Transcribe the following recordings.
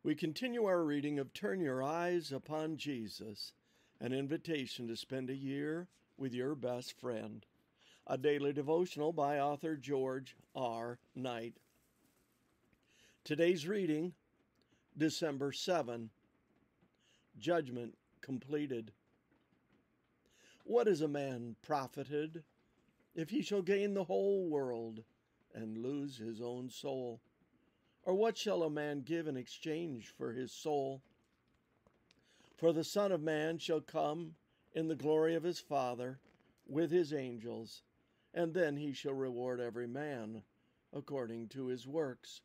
We continue our reading of Turn Your Eyes Upon Jesus, an invitation to spend a year with your best friend. A daily devotional by author George R. Knight. Today's reading, December 7, Judgment Completed. What is a man profited if he shall gain the whole world and lose his own soul? Or what shall a man give in exchange for his soul? For the Son of Man shall come in the glory of his Father with his angels, and then he shall reward every man according to his works.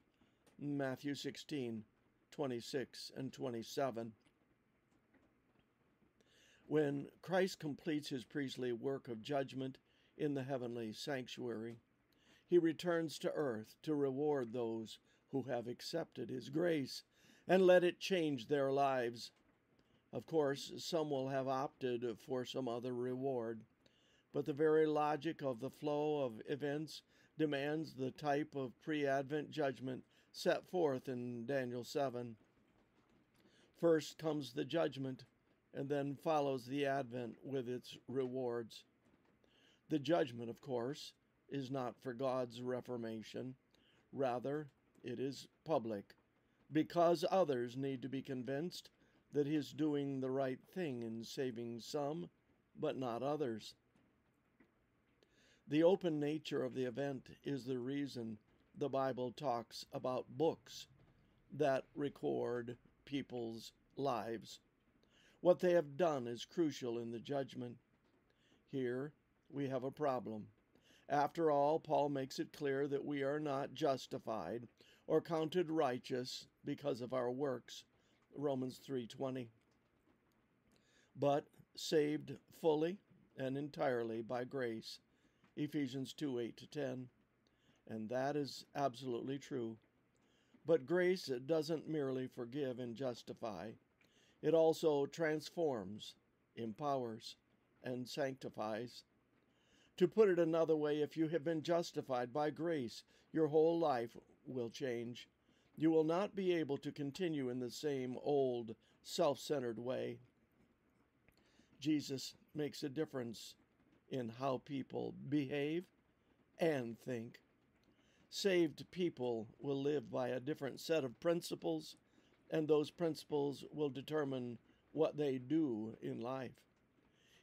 Matthew 16:26 and 27. When Christ completes his priestly work of judgment in the heavenly sanctuary, he returns to earth to reward those who have accepted his grace and let it change their lives. Of course, some will have opted for some other reward, but the very logic of the flow of events demands the type of pre-Advent judgment set forth in Daniel 7. First comes the judgment, and then follows the Advent with its rewards. The judgment, of course, is not for God's reformation. Rather, it is public, because others need to be convinced that he is doing the right thing in saving some, but not others. The open nature of the event is the reason the Bible talks about books that record people's lives. What they have done is crucial in the judgment. Here we have a problem. After all, Paul makes it clear that we are not justified or counted righteous because of our works, Romans 3:20, but saved fully and entirely by grace, Ephesians 2:8-10, and that is absolutely true. But grace doesn't merely forgive and justify. It also transforms, empowers, and sanctifies. To put it another way, if you have been justified by grace, your whole life will change. You will not be able to continue in the same old, self-centered way. Jesus makes a difference in how people behave and think. Saved people will live by a different set of principles, and those principles will determine what they do in life.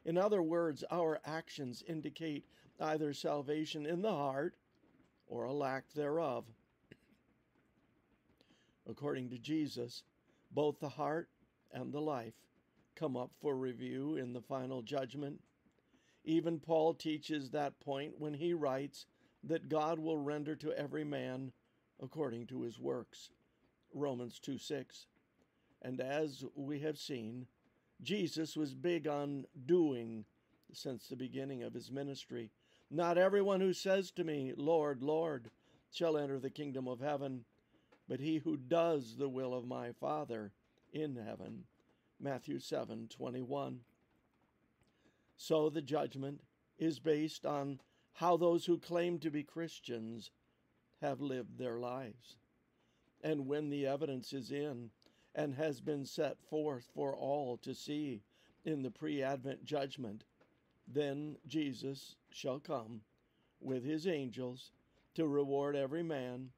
In other words, our actions indicate either salvation in the heart or a lack thereof. According to Jesus, both the heart and the life come up for review in the final judgment. Even Paul teaches that point when he writes that God will render to every man according to his works, Romans 2:6. And as we have seen, Jesus was big on doing since the beginning of his ministry. Not everyone who says to me, Lord, Lord, shall enter the kingdom of heaven, but he who does the will of my Father in heaven. Matthew 7:21. So the judgment is based on how those who claim to be Christians have lived their lives. And when the evidence is in and has been set forth for all to see in the pre-Advent judgment, then Jesus shall come with his angels to reward every man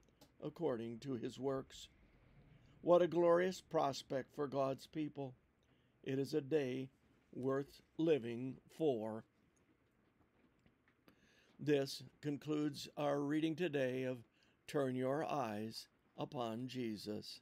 according to his works. What a glorious prospect for God's people. It is a day worth living for. This concludes our reading today of Turn Your Eyes Upon Jesus.